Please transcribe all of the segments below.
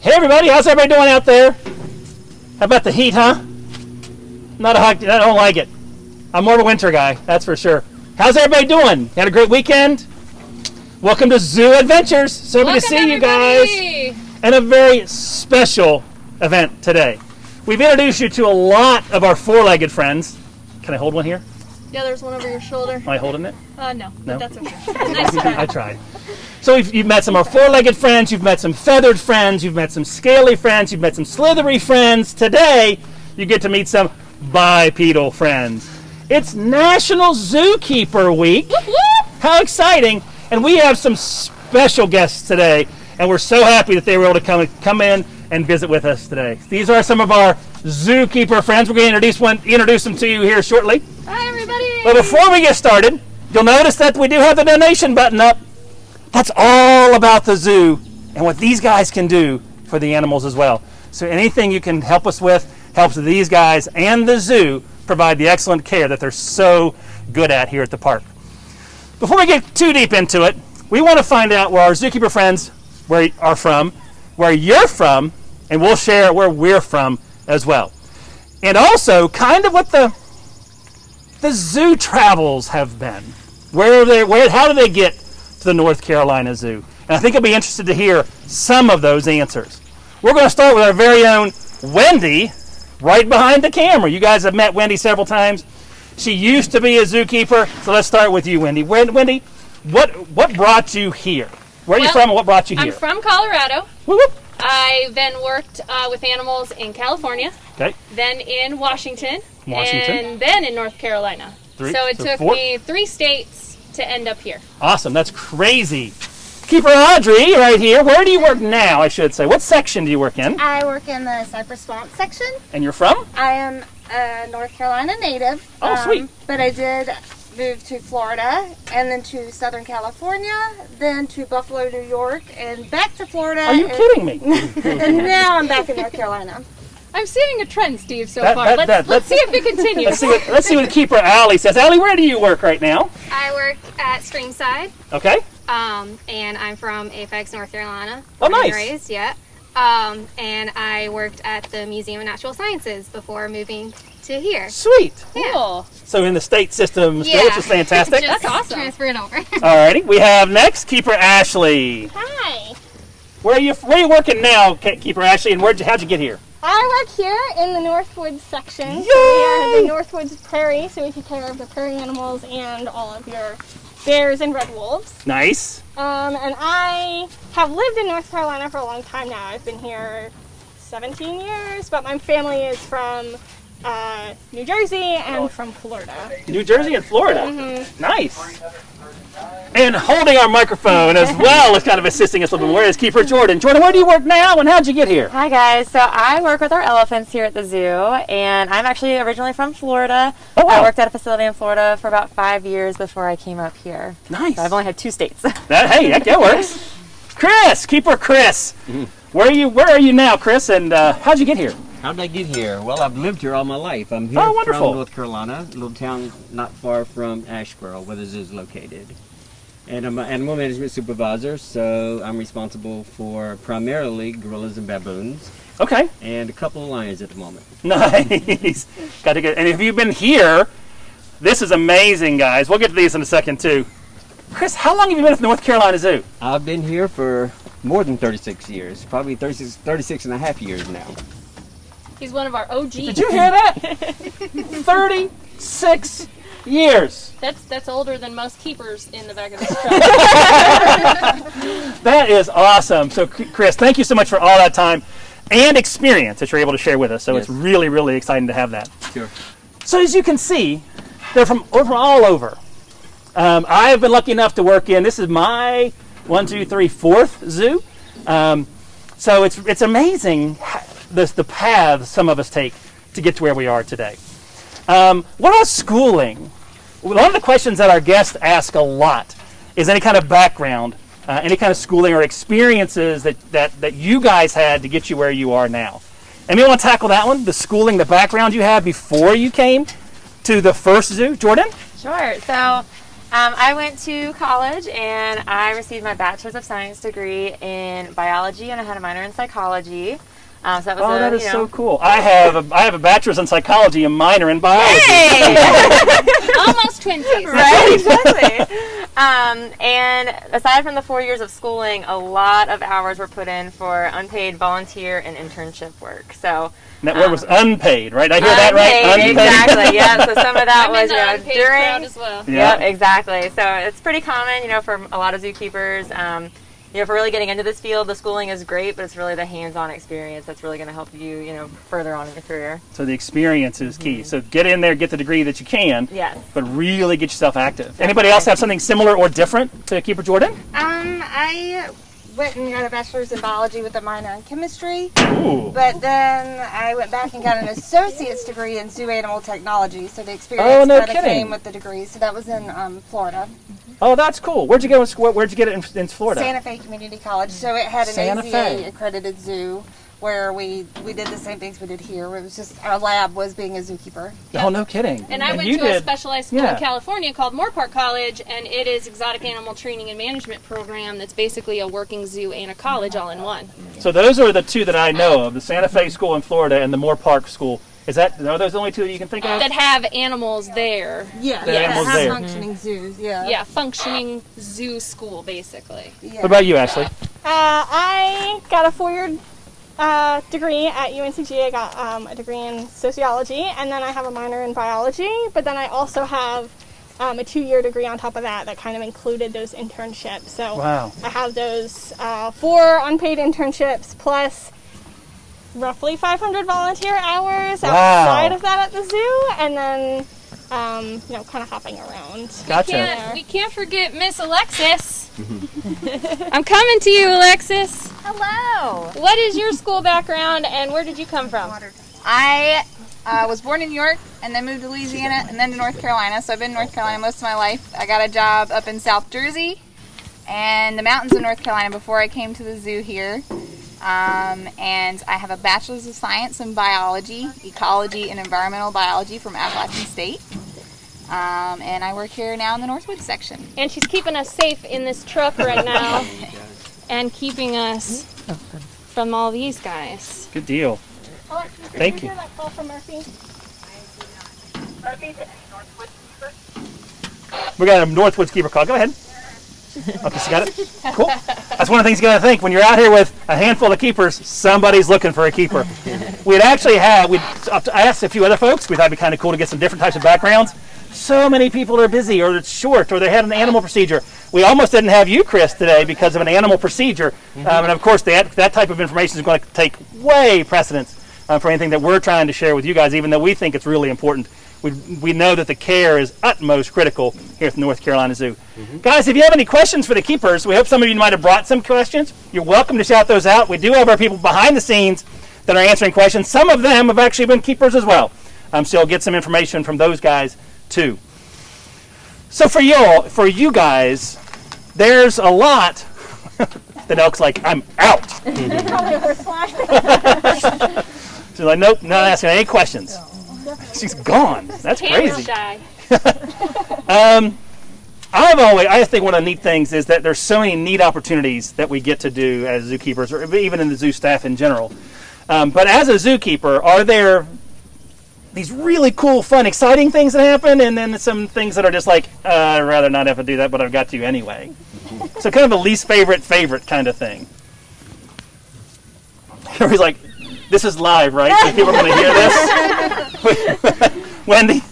Hey everybody, how's everybody doing out there? How about the heat, huh? Not a hot, I don't like it. I'm more of a winter guy, that's for sure. How's everybody doing? Had a great weekend? Welcome to Zoo EDventures. So good to see you guys. And a very special event today. We've introduced you to a lot of our four-legged friends. Can I hold one here? Yeah, there's one over your shoulder. Am I holding it? No, but that's okay. Nice try. I tried. So you've met some of our four-legged friends, you've met some feathered friends, you've met some scaly friends, you've met some slithery friends. Today, you get to meet some bipedal friends. It's National Zookeeper Week. How exciting! And we have some special guests today, and we're so happy that they were able to come in and visit with us today. These are some of our Zookeeper friends. We're going to introduce them to you here shortly. Hi, everybody! But before we get started, you'll notice that we do have the donation button up. That's all about the zoo and what these guys can do for the animals as well. So anything you can help us with helps these guys and the zoo provide the excellent care that they're so good at here at the park. Before we get too deep into it, we want to find out where our Zookeeper friends are from, where you're from, and we'll share where we're from as well. And also kind of what the zoo travels have been. How do they get to the North Carolina Zoo? And I think you'll be interested to hear some of those answers. We're going to start with our very own Wendy, right behind the camera. You guys have met Wendy several times. She used to be a zookeeper, so let's start with you, Wendy. Wendy, what brought you here? Where are you from and what brought you here? I'm from Colorado. Whoop. I then worked with animals in California. Okay. Then in Washington. And then in North Carolina. So it took me 3 states to end up here. Awesome. That's crazy. Keeper Audrey, right here. Where do you work now, I should say? What section do you work in? I work in the Cypress Swamp section. And you're from? I am a North Carolina native. Oh, sweet. But I did move to Florida, and then to Southern California, then to Buffalo, New York, and back to Florida. Are you kidding me? And now I'm back in North Carolina. I'm seeing a trend, Steve, so far. Let's see if it continues. Let's see what Keeper Allie says. Allie, where do you work right now? I work at Streamside. Okay. And I'm from Apex, North Carolina. Oh, nice. Raised, yeah. And I worked at the Museum of Natural Sciences before moving to here. Sweet. Yeah. Cool. So in the state system still, which is fantastic. Just That's awesome. transferring over. Alrighty. We have next Keeper Ashley. Hi. Where are you working now, Keeper Ashley, and how'd you get here? I work here in the Northwoods section. Yay! So we have the Northwoods Prairie, so we take care of the prairie animals and all of your bears and red wolves. Nice. And I have lived in North Carolina for a long time now. I've been here 17 years, but my family is from New Jersey and from Florida. New Jersey and Florida. Mm-hmm. Nice. And holding our microphone as well as kind of assisting us a little bit more is Keeper Jordan. Jordan, where do you work now and how'd you get here? Hi guys, so I work with our elephants here at the zoo, and I'm actually originally from Florida. Oh, wow. I worked at a facility in Florida for about 5 years before I came up here. Nice. So I've only had 2 states. That works. Chris, Keeper Chris. Where are you now, Chris, and how'd you get here? How did I get here? Well, I've lived here all my life. I'm here Oh, from wonderful. North Carolina, a little town not far from Asheboro, where the zoo is located. And I'm an animal management supervisor, so I'm responsible for primarily gorillas and baboons, Okay. and a couple of lions at the moment. Nice. Got to get. And if you've been here, this is amazing, guys. We'll get to these in a second too. Chris, how long have you been at the North Carolina Zoo? I've been here for more than 36 years, probably 36 and a half years now. He's one of our OGs. Did you hear that? 36 years. That's older than most keepers in the back of this truck. That is awesome. So, Chris, thank you so much for all that time and experience that you're able to share with us. So Yes. It's really, really exciting to have that. Sure. So as you can see, they're from all over. I've been lucky enough to work in, this is my 4th zoo. So it's amazing the paths some of us take to get to where we are today. What about schooling? One of the questions that our guests ask a lot is any kind of background, any kind of schooling or experiences that you guys had to get you where you are now. And we want to tackle that one, the schooling, the background you had before you came to the first zoo. Jordan? Sure. So I went to college and I received my Bachelor's of Science degree in biology, and I had a minor in psychology. So that was that is so cool. I have a bachelor's in psychology, a minor in biology. Hey! Almost twinsies. Right, exactly. And aside from the 4 years of schooling, a lot of hours were put in for unpaid volunteer and internship work. So And that word was unpaid, right? I hear that right? Unpaid, exactly. Yeah. So some of that was during as well. Yep, exactly. So it's pretty common, for a lot of zookeepers. For really getting into this field, the schooling is great, but it's really the hands-on experience that's really going to help you, further on in your career. So the experience is key. So get in there, get the degree that you can, but really get yourself active. Definitely. Anybody else have something similar or different to Keeper Jordan? I went and got a bachelor's in biology with a minor in chemistry. Ooh. But then I went back and got an associate's degree in zoo animal technology. So the experience kind of came with the degree. So that was in Florida. Oh, that's cool. Where'd you go? Where'd you get it in Florida? Santa Fe Community College. So it had an AZA accredited zoo where we did the same things we did here. It was just our lab was being a zookeeper. Oh, no kidding. And I went to a specialized school in California called Moorpark College, and it is exotic animal training and management program that's basically a working zoo and a college all in one. So those are the two that I know of, the Santa Fe School in Florida and the Moorpark School. Are those the only two that you can think of? That have animals there. Yeah, animals have there. Functioning zoos, yeah. Yeah, functioning zoo school, basically. Yeah. What about you, Ashley? I got a 4-year degree at UNCG. I got a degree in sociology, and then I have a minor in biology, but then I also have a 2-year degree on top of that kind of included those internships. So I have those 4 unpaid internships plus roughly 500 volunteer hours outside of that at the zoo, and then kind of hopping around. Gotcha. We can't forget Miss Alexis. I'm coming to you, Alexis. Hello. What is your school background, and where did you come from? I was born in New York and then moved to Louisiana and then to North Carolina. So I've been in North Carolina most of my life. I got a job up in South Jersey and the mountains of North Carolina before I came to the zoo here. And I have a Bachelor's of Science in Biology, Ecology, and Environmental Biology from Appalachian State. And I work here now in the Northwood section. And she's keeping us safe in this truck right now and keeping us from all these guys. Good deal. Thank you. Hear that call from Murphy? We got a Northwoods Keeper call. Go ahead. Okay, so you got it? Cool. That's one of the things you got to think. When you're out here with a handful of keepers, somebody's looking for a keeper. We'd actually I asked a few other folks. We thought it'd be kind of cool to get some different types of backgrounds. So many people are busy, or it's short, or they had an animal procedure. We almost didn't have you, Chris, today because of an animal procedure. And of course, that type of information is going to take way precedence for anything that we're trying to share with you guys, even though we think it's really important. We know that the care is utmost critical here at the North Carolina Zoo. Guys, if you have any questions for the keepers, we hope some of you might have brought some questions. You're welcome to shout those out. We do have our people behind the scenes that are answering questions. Some of them have actually been keepers as well. So you'll get some information from those guys too. So for you guys, there's a lot that Elk's like, I'm out. She's like, nope, not asking any questions. She's gone. That's crazy. Shy. I think one of the neat things is that there's so many neat opportunities that we get to do as zookeepers, or even in the zoo staff in general. But as a zookeeper, are there these really cool, fun, exciting things that happen, and then some things that are just like, I'd rather not have to do that, but I've got to anyway. So kind of a least favorite kind of thing. Everybody's like, this is live, right? So people are going to hear this. Wendy?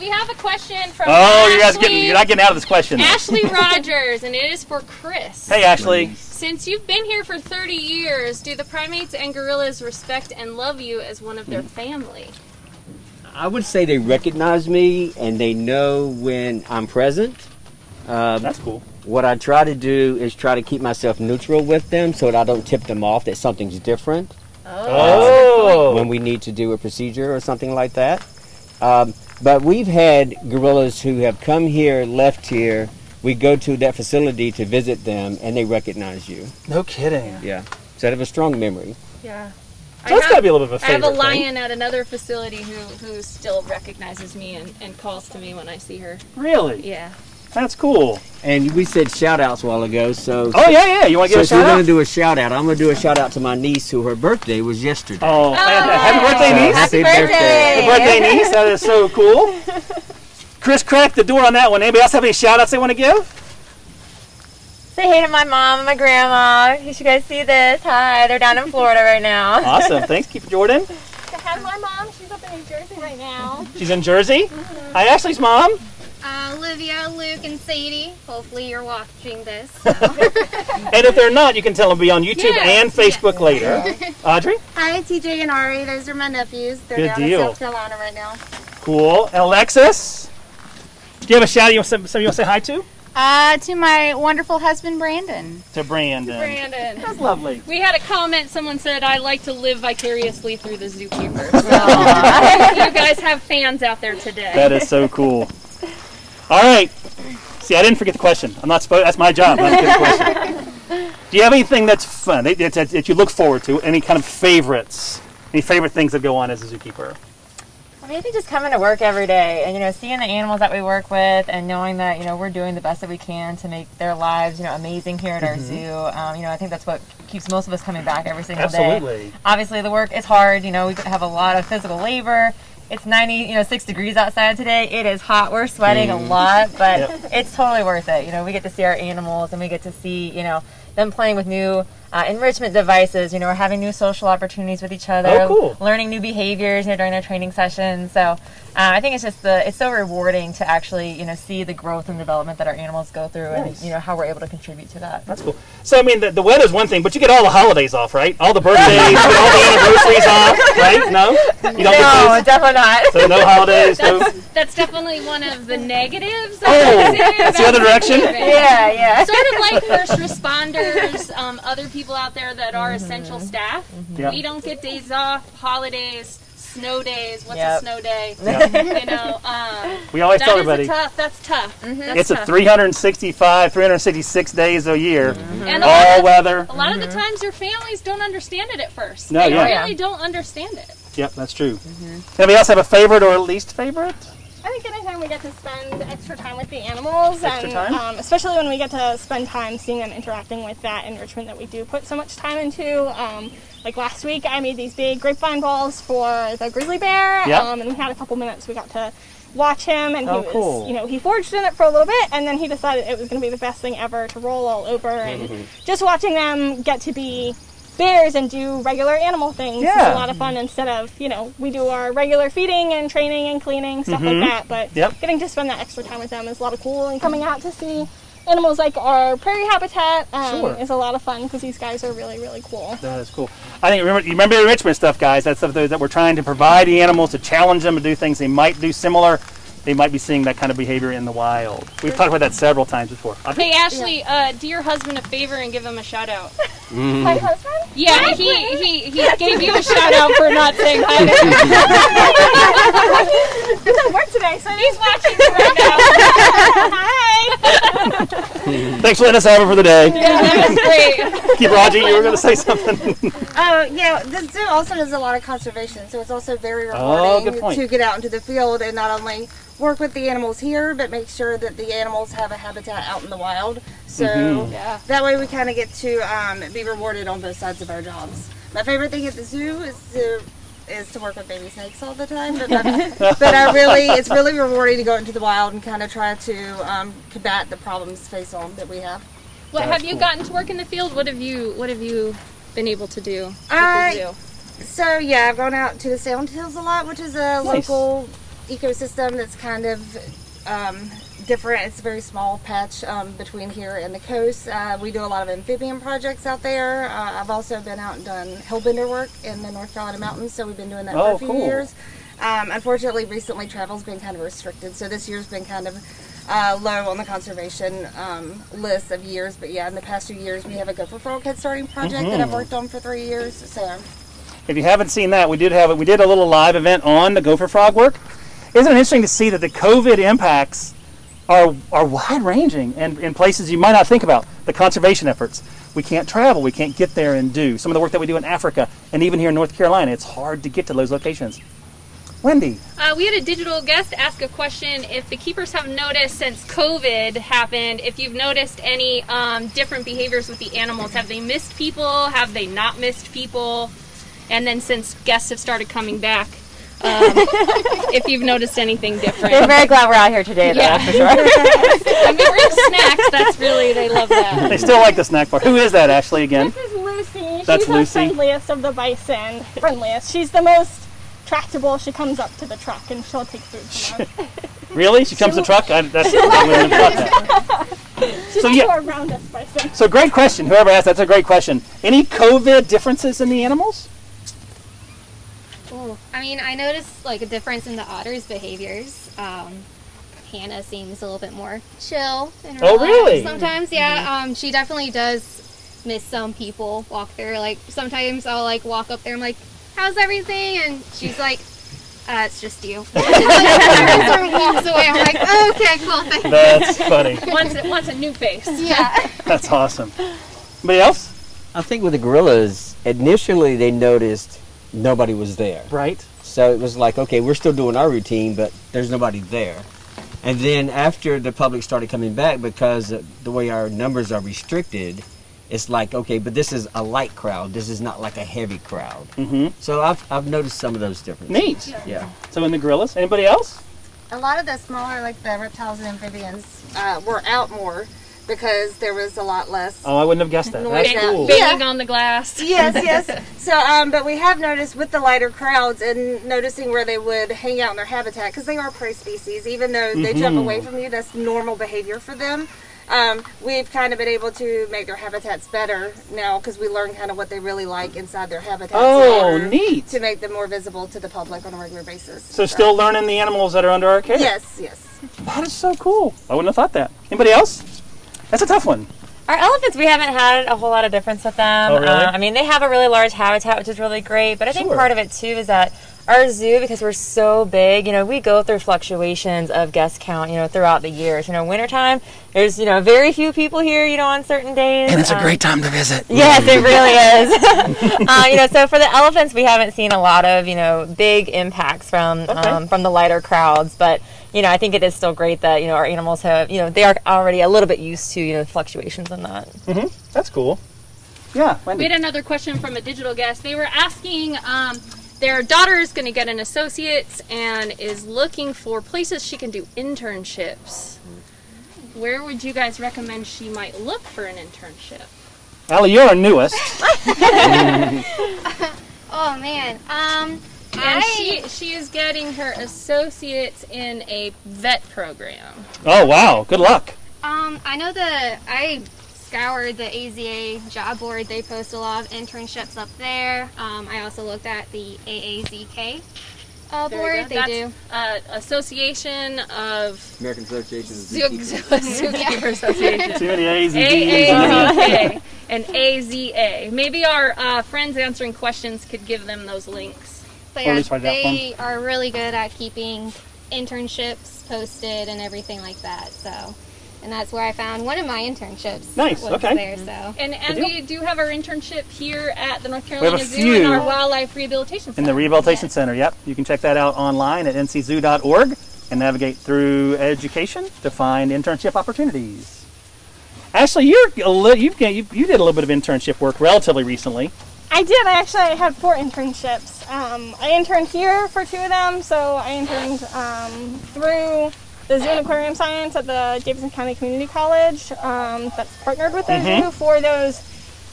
We have a question from you're not getting out of this question. Ashley Rogers, and it is for Chris. Hey, Ashley. Since you've been here for 30 years, do the primates and gorillas respect and love you as one of their family? I would say they recognize me and they know when I'm present. That's cool. What I try to do is try to keep myself neutral with them so that I don't tip them off that something's different. When we need to do a procedure or something like that. But we've had gorillas who have come here, left here. We go to that facility to visit them, and they recognize you. No kidding. Yeah. So they have a strong memory. Yeah. So that's got to be a little bit of a I have favorite a lion at another facility who still recognizes me and calls to me when I see her. Really? Yeah. That's cool. And we said shout outs a while ago, so. Oh, yeah. You want to give a Since shout we're going out? to do a shout out, I'm going to do a shout out to my niece who her birthday was yesterday. Oh, happy birthday, niece. Happy birthday. Happy birthday, niece. That is so cool. Chris cracked the door on that one. Anybody else have any shout outs they want to give? Say hey to my mom and my grandma. You should guys see this. Hi, they're down in Florida right now. Awesome. Thanks, Keep Jordan. I have my mom. She's up in New Jersey right now. She's in Jersey. Hi, Ashley's mom. Olivia, Luke, and Sadie. Hopefully you're watching this. And if they're not, you can tell them to be on YouTube and Facebook later. Audrey? Hi, TJ and Ari. Those are my nephews. They're Good down deal. in South Carolina right now. Cool. And Alexis? Do you have a shout out you want to say hi to? To my wonderful husband, Brandon. To Brandon. Brandon. That's lovely. We had a comment, someone said, I like to live vicariously through the Zookeeper. So you guys have fans out there today. That is so cool. All right. See, I didn't forget the question. I'm not supposed. That's my job. Not to get the question. Do you have anything that's fun that you look forward to? Any kind of favorites? Any favorite things that go on as a zookeeper? I mean, I think just coming to work every day and, seeing the animals that we work with and knowing that, we're doing the best that we can to make their lives, amazing here at our zoo. I think that's what keeps most of us coming back every single day. Absolutely. Obviously, the work is hard. We have a lot of physical labor. It's 6 degrees outside today. It is hot. We're sweating a lot, but it's totally worth it. We get to see our animals and we get to see, them playing with new enrichment devices. We're having new social opportunities with each other, learning new behaviors during their training sessions. So I think it's just it's so rewarding to actually see the growth and development that our animals go through, and how we're able to contribute to that. That's cool. So I mean, the weather's one thing, but you get all the holidays off, right? All the birthdays, you get all the anniversaries off, right? No, you don't get those? Definitely not. So no holidays. That's definitely one of the negatives. That's the other direction. Yeah. Sort of like first responders, other people out there that are essential staff. Yep. We don't get days off, holidays, snow days. What's a snow day? We always tell everybody. That's tough. It's a 365, 366 days a year, And all weather. A lot of the times your families don't understand it at first. No, they yeah. really don't understand it. Yep, that's true. Anybody else have a favorite or least favorite? I think anytime we get to spend extra time with the animals, Extra time? especially when we get to spend time seeing them interacting with that enrichment that we do put so much time into. Like last week, I made these big grapevine balls for the grizzly bear, and we had a couple minutes. We got to watch him, and he was, cool. He foraged in it for a little bit, and then he decided it was going to be the best thing ever to roll all over, and just watching them get to be bears and do regular animal things is a lot of fun instead of, we do our regular feeding and training and cleaning, stuff like that, but getting to spend that extra time with them is a lot of cool, and coming out to see animals like our prairie habitat is a lot of fun because these guys are really, really cool. That is cool. I think you remember the enrichment stuff, guys. That's stuff that we're trying to provide the animals to challenge them to do things they might do similar. They might be seeing that kind of behavior in the wild. We've talked about that several times before. Hey, Ashley, do your husband a favor and give him a shout out. My husband? Yeah, he gave you a shout out for not saying hi to him. He's at work today, so He's watching you right now. Hi! Thanks for letting us have it for the day. Yeah, that was great. Keep Raji, you were going to say something. The zoo also does a lot of conservation, so it's also very rewarding to get out into the field and not only work with the animals here, but make sure that the animals have a habitat out in the wild. So that way we kind of get to be rewarded on both sides of our jobs. My favorite thing at the zoo is to work with baby snakes all the time, but it's really rewarding to go into the wild and kind of try to combat the problems face on that we have. What have you gotten to work in the field? What have you been able to do with the zoo? So I've gone out to the Sound Hills a lot, which is a local ecosystem that's kind of different. It's a very small patch between here and the coast. We do a lot of amphibian projects out there. I've also been out and done hillbender work in the North Carolina mountains, so we've been doing that for a few years. Unfortunately, recently travel's been kind of restricted, so this year's been kind of low on the conservation list of years. But in the past 2 years, we have a Gopher Frog head starting project that I've worked on for 3 years. So if you haven't seen that, we did a little live event on the Gopher Frog work. Isn't it interesting to see that the COVID impacts are wide-ranging and in places you might not think about? The conservation efforts. We can't travel. We can't get there and do some of the work that we do in Africa and even here in North Carolina. It's hard to get to those locations. Wendy. We had a digital guest ask a question if the keepers have noticed since COVID happened, if you've noticed any different behaviors with the animals. Have they missed people? Have they not missed people? And then since guests have started coming back, if you've noticed anything different. They're very glad we're out here today, though, that's for sure. I mean, we're snacks. That's really, they love that. They still like the snack bar. Who is that, Ashley, again? This is Lucy. That's She's Lucy. the friendliest of the bison. Friendliest. She's the most tractable. She comes up to the truck and she'll take food from us. Really? She comes to truck? I wouldn't have thought that. She's also a roundest bison. So great question. Whoever asked, that's a great question. Any COVID differences in the animals? I mean, I noticed like a difference in the otter's behaviors. Hannah seems a little bit more chill and relaxed really? sometimes. Yeah, she definitely does miss some people. Walk there, like sometimes I'll like walk up there. I'm like, "How's everything?" And she's like, "It's just you." Sort of walks away. I'm like, "Okay, cool, thanks." That's funny. Wants a new face. Yeah. That's awesome. Anybody else? I think with the gorillas, initially they noticed nobody was there. Right. So it was like, okay, we're still doing our routine, but there's nobody there. And then after the public started coming back, because the way our numbers are restricted, it's like, okay, but this is a light crowd. This is not like a heavy crowd. Mm-hmm. So I've noticed some of those differences. Neat. Yeah. So in the gorillas, anybody else? A lot of the smaller, like the reptiles and amphibians, were out more because there was a lot less. Oh, I wouldn't have guessed that. That's cool. Banging on the glass. Yes. So, but we have noticed with the lighter crowds and noticing where they would hang out in their habitat, because they are prey species, even though they jump away from you, that's normal behavior for them. We've kind of been able to make their habitats better now because we learn kind of what they really like inside their habitats. Oh, neat. To make them more visible to the public on a regular basis. So still learning the animals that are under our care? Yes. That is so cool. I wouldn't have thought that. Anybody else? That's a tough one. Our elephants, we haven't had a whole lot of difference with them. Oh, really? I mean, they have a really large habitat, which is really great. But I think part of it, too, is that our zoo, because we're so big, we go through fluctuations of guest count, throughout the years. Wintertime, there's, very few people here, on certain days. And it's a great time to visit. Yes, it really is. So for the elephants, we haven't seen a lot of, big impacts from the lighter crowds. But, I think it is still great that, our animals have, they are already a little bit used to, fluctuations in that. Mm-hmm. That's cool. Yeah, Wendy. We had another question from a digital guest. They were asking, their daughter is going to get an associate's and is looking for places she can do internships. Where would you guys recommend she might look for an internship? Allie, you're our newest. Oh man. And she is getting her associates in a vet program. Oh, wow. Good luck. I know I scoured the AZA job board. They post a lot of internships up there. I also looked at the AAZK board. They do. Association of American Association of Zookeeper Association. Too many A's and AAZK and AZA. Maybe our friends answering questions could give them those links. But yeah, they are really good at keeping internships posted and everything like that. So, and that's where I found one of my internships. Nice. Was Okay. There, so. And we do have our internship here at the North Carolina Zoo few in our Wildlife Rehabilitation Center. In the Rehabilitation Center, yep. You can check that out online at nczoo.org and navigate through education to find internship opportunities. Ashley, you did a little bit of internship work relatively recently. I did. I had 4 internships. I interned here for 2 of them. So I interned through the Zoo and Aquarium Science at the Davidson County Community College that's partnered with the zoo for those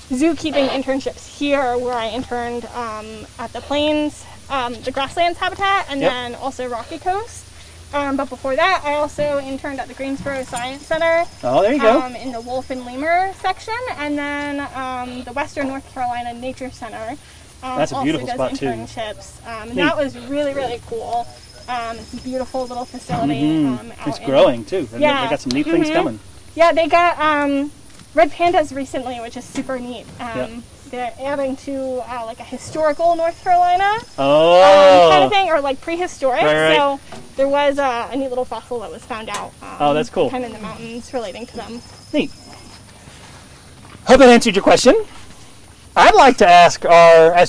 zookeeping internships here, where I interned at the Plains, the Grasslands Habitat, and then also Rocky Coast. But before that, I also interned at the Greensboro Science Center. Oh, there you go. In the wolf and lemur section, and then the Western North Carolina Nature Center. That's a beautiful spot too. Internships. And that was really, really cool. It's a beautiful little facility. It's growing too. Yeah. They got some neat things coming. Yeah, they got red pandas recently, which is super neat. They're adding to like a historical North Carolina kind of thing, or like prehistoric. Right. So there was a neat little fossil that was found out. That's cool. Kind of in the mountains relating to them. Neat. Hope that answered your question. I'd like to ask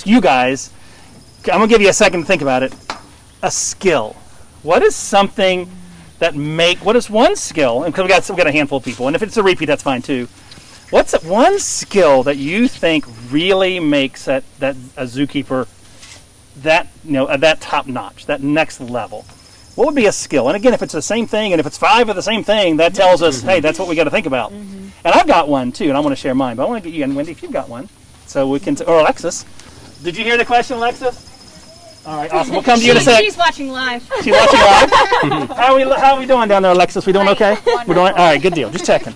you guys. I'm gonna give you a second to think about it. a skill? What is something what is one skill? And because we've got a handful of people, and if it's a repeat, that's fine too. What's one skill that you think really makes that a zookeeper that top notch, that next level? What would be a skill? And again, if it's the same thing, and if it's 5 of the same thing, that tells us, hey, that's what we got to think about. And I've got one too, and I want to share mine. But I want to get you, and Wendy, if you've got one, so we can. Or Alexis, did you hear the question, Alexis? All right, awesome. We'll come to you in a sec. She's watching live. She's watching live. How are we doing down there, Alexis? We doing okay? We're doing all right. Good deal. Just checking.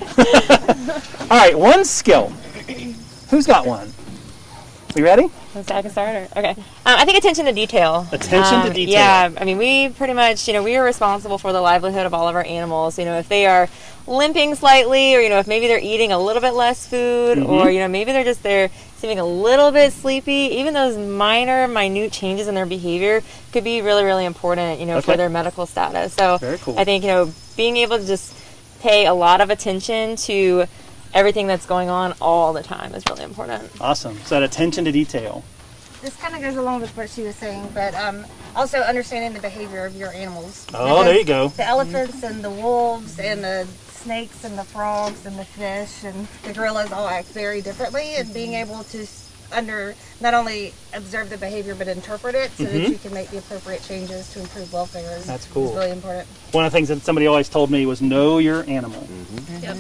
All right, one skill. Who's got one? We ready? So I can start? Okay. I think attention to detail. Attention to detail. Yeah, I mean, we pretty much, we are responsible for the livelihood of all of our animals. If they are limping slightly, or, if maybe they're eating a little bit less food, or, maybe they're seeming a little bit sleepy, even those minute changes in their behavior could be really, really important, for their medical status. So very cool. I think, being able to just pay a lot of attention to everything that's going on all the time is really important. Awesome. So that attention to detail. This kind of goes along with what she was saying, but also understanding the behavior of your animals. Oh, there you go. The elephants and the wolves and the snakes and the frogs and the fish and the gorillas all act very differently, and being able to not only observe the behavior but interpret it so that you can make the appropriate changes to improve welfare. That's cool. It's really important. One of the things that somebody always told me was know your animal. Yep.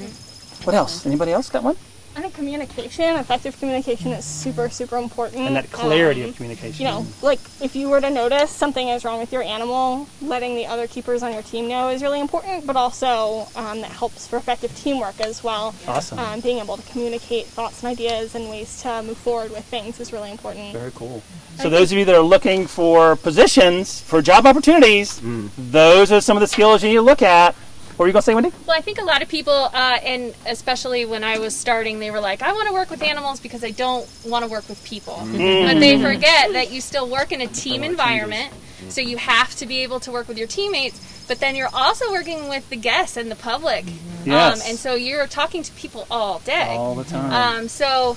What else? Anybody else got one? I think communication, effective communication is super, super important. And that clarity of communication. Like if you were to notice something is wrong with your animal, letting the other keepers on your team know is really important, but also that helps for effective teamwork as well. Awesome. Being able to communicate thoughts and ideas and ways to move forward with things is really important. Very cool. So those of you that are looking for positions, for job opportunities, those are some of the skills you need to look at. What were you going to say, Wendy? Well, I think a lot of people, and especially when I was starting, they were like, I want to work with animals because I don't want to work with people. But they forget that you still work in a team environment, so you have to be able to work with your teammates, but then you're also working with the guests and the public. Yes. And so you're talking to people all day. All the time. So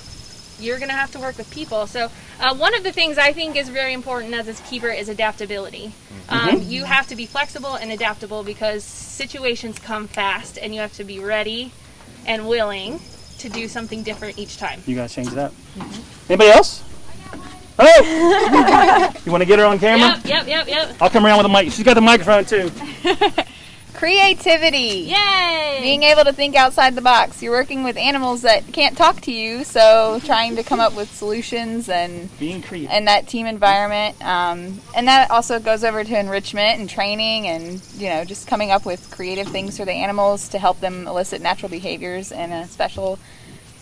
you're going to have to work with people. So one of the things I think is very important as a keeper is adaptability. You have to be flexible and adaptable because situations come fast, and you have to be ready and willing to do something different each time. You got to change that. Anybody else? Oh! You want to get her on camera? Yep. I'll come around with the mic. She's got the microphone too. Creativity. Yay! Being able to think outside the box. You're working with animals that can't talk to you, so trying to come up with solutions and being creative in that team environment. And that also goes over to enrichment and training and, just coming up with creative things for the animals to help them elicit natural behaviors in a special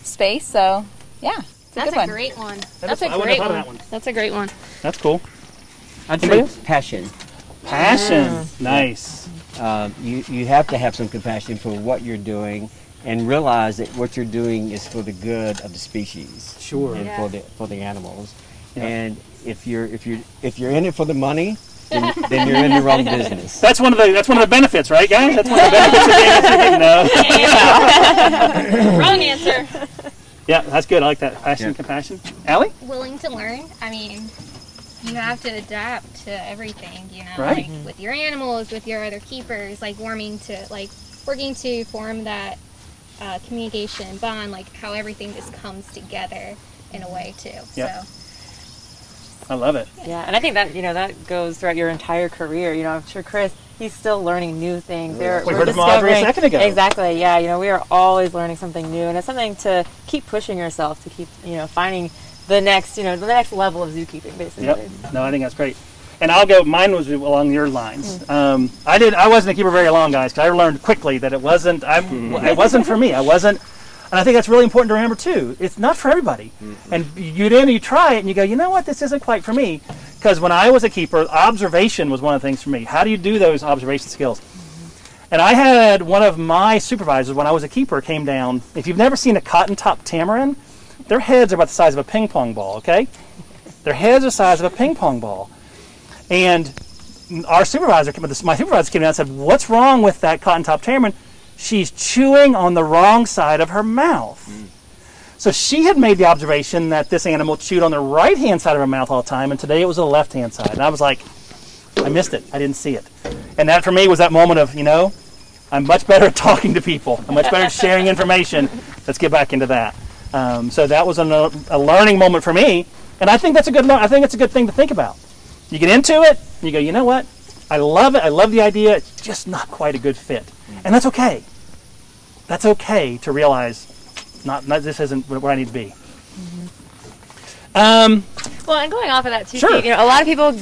space. So, yeah, That's a great one. That's a great one. That's a great one. That's cool. I'd say passion. Passion. Nice. You have to have some compassion for what you're doing, and realize that what you're doing is for the good of the species. Sure. And for the animals. Yeah. And if you're in it for the money, then you're in the wrong business. That's one of the benefits, right, guys? That's one of the benefits of being a no. Wrong answer. Yeah, that's good. I like that. Passion, compassion. Allie? Willing to learn. I mean, you have to adapt to everything, right. like with your animals, with your other keepers, working to form that communication bond, like how everything just comes together in a way too. Yep. So I love it. Yeah, and I think that that goes throughout your entire career. I'm sure Chris, he's still learning new things. We heard from Audrey a second ago. Exactly. Yeah, we are always learning something new, and it's something to keep pushing yourself to keep finding the next level of zookeeping, basically. Yep. No, I think that's great. And I'll go. Mine was along your lines. I wasn't a keeper very long, guys, because I learned quickly that it wasn't. It wasn't for me. And I think that's really important to remember too. It's not for everybody. And you try it, and you go, you know what, this isn't quite for me. Because when I was a keeper, observation was one of the things for me. How do you do those observation skills? And I had one of my supervisors when I was a keeper came down. If you've never seen a cotton-top tamarin, their heads are about the size of a ping pong ball. Okay, their heads are the size of a ping pong ball. And my supervisor came down and said, "What's wrong with that cotton-top tamarin? She's chewing on the wrong side of her mouth." So she had made the observation that this animal chewed on the right-hand side of her mouth all the time, and today it was the left-hand side. And I was like, I missed it. I didn't see it. And that for me was that moment of, I'm much better at talking to people. I'm much better at sharing information. Let's get back into that. So that was a learning moment for me, and I think that's a good. I think it's a good thing to think about. You get into it, and you go, you know what? I love it. I love the idea. It's just not quite a good fit, and that's okay. That's okay to realize, not this isn't where I need to be. Well, and going off of that too, Sure. Steve, a lot of people,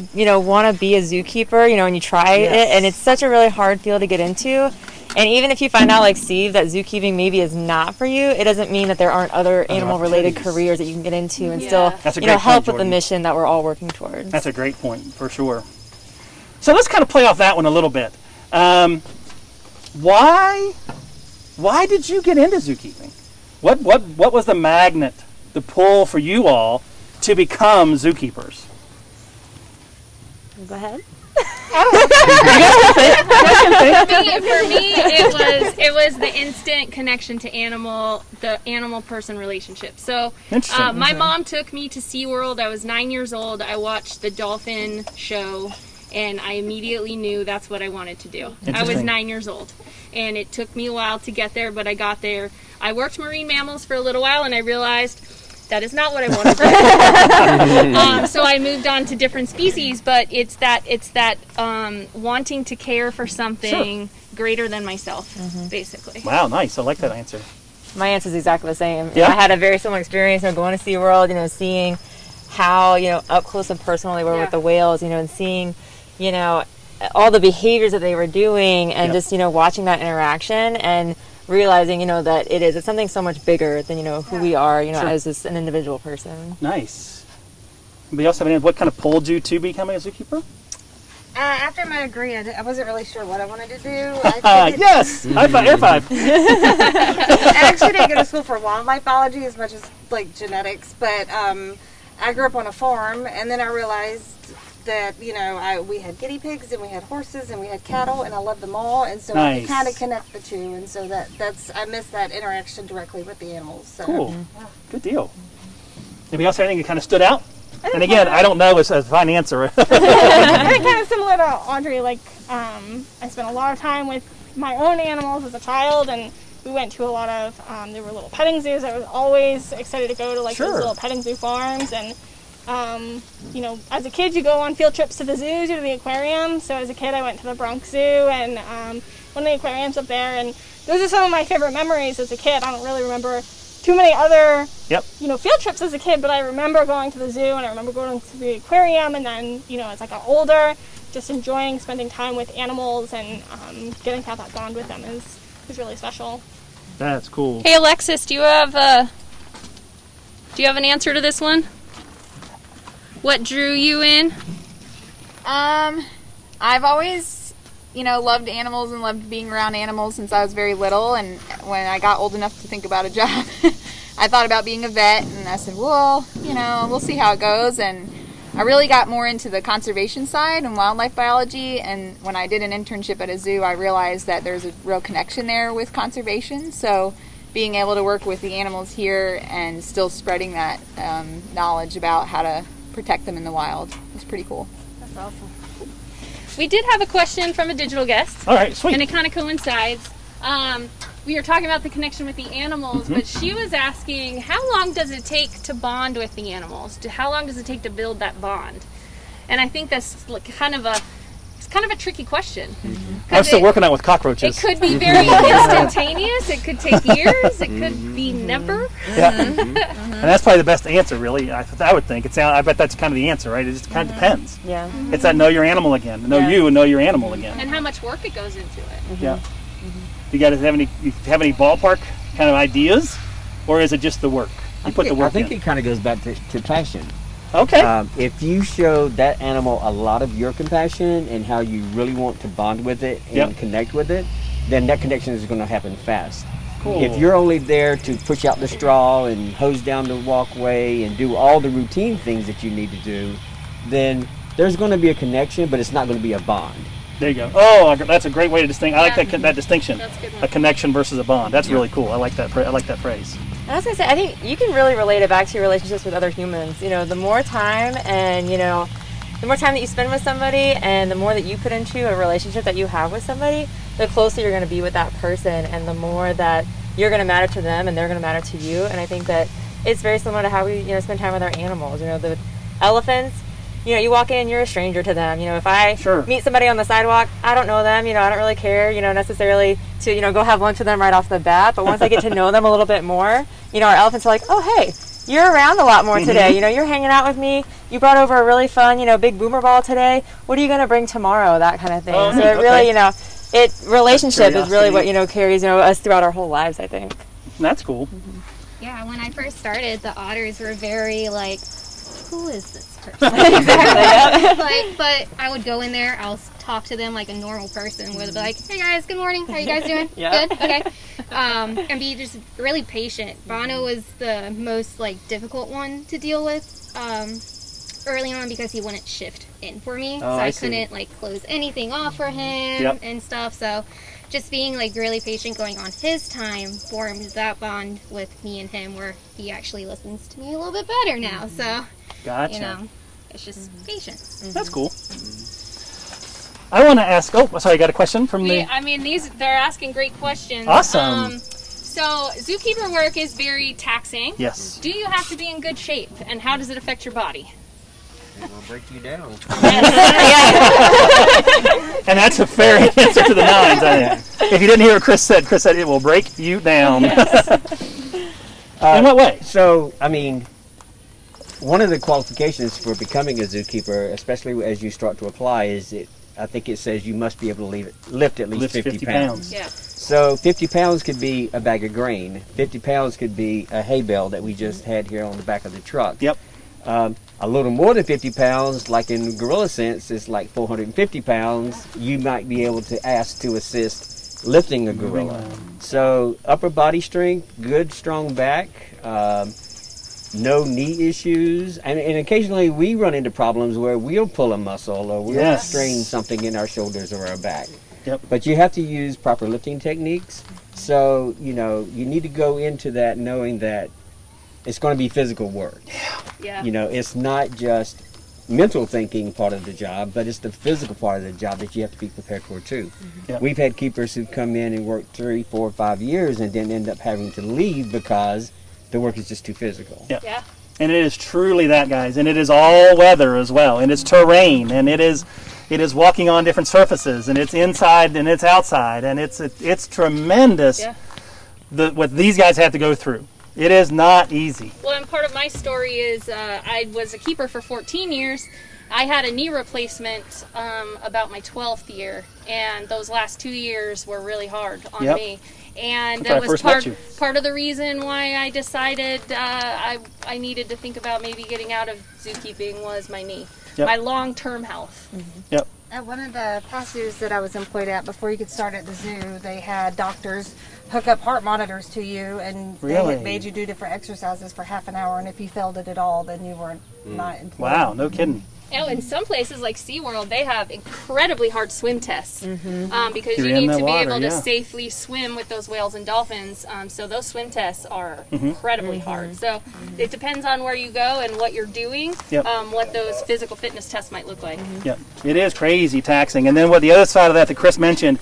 want to be a zookeeper, and you try it, and it's such a really hard field to get into. And even if you find out, like Steve, that zookeeping maybe is not for you, it doesn't mean that there aren't other animal-related careers that you can get into and still, help with the mission that we're all working towards. That's a great point, for sure. So let's kind of play off that one a little bit. Why did you get into zookeeping? What was the magnet, the pull for you all to become zookeepers? Go ahead. For me, it was the instant connection to the animal-person relationship. So my mom took me to SeaWorld. I was 9 years old. I watched the dolphin show, and I immediately knew that's what I wanted to do. I was 9 years old, and it took me a while to get there, but I got there. I worked marine mammals for a little while, and I realized that is not what I wanted to do. So I moved on to different species, but it's that wanting to care for something greater than myself, basically. Wow, nice. I like that answer. My answer is exactly the same. Yeah? I had a very similar experience, going to SeaWorld, seeing how, up close and personal they were with the whales, and seeing, all the behaviors that they were doing and just, watching that interaction and realizing, that it's something so much bigger than, who we are, as just an individual person. Nice. Anybody else have any, what kind of pulled you to becoming a zookeeper? After my degree, I wasn't really sure what I wanted to do. Yes! High five, air five. I actually didn't go to school for wildlife biology as much as like genetics, but I grew up on a farm, and then I realized that we had guinea pigs and we had horses and we had cattle, and I loved them all, and so I kind of connect the two, and so I miss that interaction directly with the animals. So. Cool, good deal. Anybody else have anything that kind of stood out? And again, I don't know as a fine answer. I think kind of similar to Audrey. Like I spent a lot of time with my own animals as a child, and we went to a lot of there were little petting zoos. I was always excited to go to those little petting zoo farms, and as a kid, you go on field trips to the zoos or to the aquarium. So as a kid, I went to the Bronx Zoo and one of the aquariums up there. And those are some of my favorite memories as a kid. I don't really remember too many other, field trips as a kid, but I remember going to the zoo and I remember going to the aquarium. And then, as I got older, just enjoying spending time with animals and getting to have that bond with them is really special. That's cool. Hey, Alexis, do you have an answer to this one? What drew you in? I've always, loved animals and loved being around animals since I was very little. And when I got old enough to think about a job, I thought about being a vet. And I said, well, we'll see how it goes. And I really got more into the conservation side and wildlife biology. And when I did an internship at a zoo, I realized that there's a real connection there with conservation. So being able to work with the animals here and still spreading that knowledge about how to protect them in the wild. It's pretty cool. That's awesome. We did have a question from a digital guest. All right, sweet. And it kind of coincides. We were talking about the connection with the animals, but she was asking, how long does it take to bond with the animals? How long does it take to build that bond? And I think that's kind of a tricky question. I'm still working on it with cockroaches. It could be very instantaneous. It could take years. It could be never. Yeah. And that's probably the best answer, really. I would think. I bet that's kind of the answer, right? It just kind of depends. Yeah. It's that know your animal again. Know you and know your animal again. And how much work it goes into it. Yeah. You guys have any ballpark kind of ideas, or is it just the work? You put the work in. I think it kind of goes back to passion. Okay. If you show that animal a lot of your compassion and how you really want to bond with it and connect with it, then that connection is going to happen fast. Cool. If you're only there to push out the straw and hose down the walkway and do all the routine things that you need to do, then there's going to be a connection, but it's not going to be a bond. There you go. Oh, that's a great way to distinguish. I like that distinction. That's a good one. A connection versus a bond. That's really cool. I like that phrase. I was going to say, I think you can really relate it back to your relationships with other humans. The more time and, the the more time that you spend with somebody and the more that you put into a relationship that you have with somebody, the closer you're going to be with that person, and the more that you're going to matter to them and they're going to matter to you. And I think that it's very similar to how we, spend time with our animals. The elephants, you walk in, you're a stranger to them. If I meet somebody on the sidewalk, I don't know them, I don't really care, necessarily to, go have lunch with them right off the bat. But once I get to know them a little bit more, our elephants are like, oh, hey, you're around a lot more today. You're hanging out with me. You brought over a really fun, big boomer ball today. What are you going to bring tomorrow? That kind of thing. So it really, relationship is really what, carries, us throughout our whole lives, I think. That's cool. Yeah, when I first started, the otters were very like, who is this person? Exactly. But I would go in there, I'll talk to them like a normal person, where they'll be like, hey guys, good morning, how you guys doing? Yeah. Good? Okay. And be just really patient. Bono was the most difficult one to deal with early on because he wouldn't shift in for me. So I couldn't close anything off for him and stuff. So just being really patient, going on his time, formed that bond with me and him where he actually listens to me a little bit better now. So, Gotcha. it's just patience. That's cool. I want to ask, sorry, I got a question from the... They're asking great questions. Awesome. So zookeeper work is very taxing. Yes. Do you have to be in good shape, and how does it affect your body? It will break you down. And that's a fair answer to the nines, I think. If you didn't hear what Chris said it will break you down. In what way? So, one of the qualifications for becoming a zookeeper, especially as you start to apply, is I think it says you must be able to lift at least 50 pounds. Yeah. So 50 pounds could be a bag of grain. 50 pounds could be a hay bale that we just had here on the back of the truck. Yep. A little more than 50 pounds, like in gorilla sense, is like 450 pounds. You might be able to ask to assist lifting a gorilla. So upper body strength, good strong back, no knee issues, and occasionally we run into problems where we'll pull a muscle or we'll strain something in our shoulders or our back. Yep. But you have to use proper lifting techniques. So, you need to go into that knowing that it's going to be physical work. Yeah. It's not just mental thinking part of the job, but it's the physical part of the job that you have to be prepared for too. Yep. We've had keepers who come in and work 3, 4, 5 years and then end up having to leave because the work is just too physical. Yeah. And it is truly that, guys. And it is all weather as well. And it's terrain. And it is walking on different surfaces. And it's inside and it's outside. And it's tremendous what these guys have to go through. It is not easy. Well, and part of my story is I was a keeper for 14 years. I had a knee replacement about my 12th year. And those last 2 years were really hard on me. And that was part of the reason why I decided I needed to think about maybe getting out of zookeeping was my knee, my long-term health. Yep. At one of the past zoos that I was employed at, before you could start at the zoo, they had doctors hook up heart monitors to you, and they made you do different exercises for half an hour, and if you failed it at all, then you were not employed. Wow, no kidding. In some places like SeaWorld, they have incredibly hard swim tests because You're you in need the to water, be able to safely swim with those whales and dolphins. So those swim tests are incredibly hard. So it depends on where you go and what you're doing, what those physical fitness tests might look like. Yep. It is crazy taxing. And then what the other side of that Chris mentioned,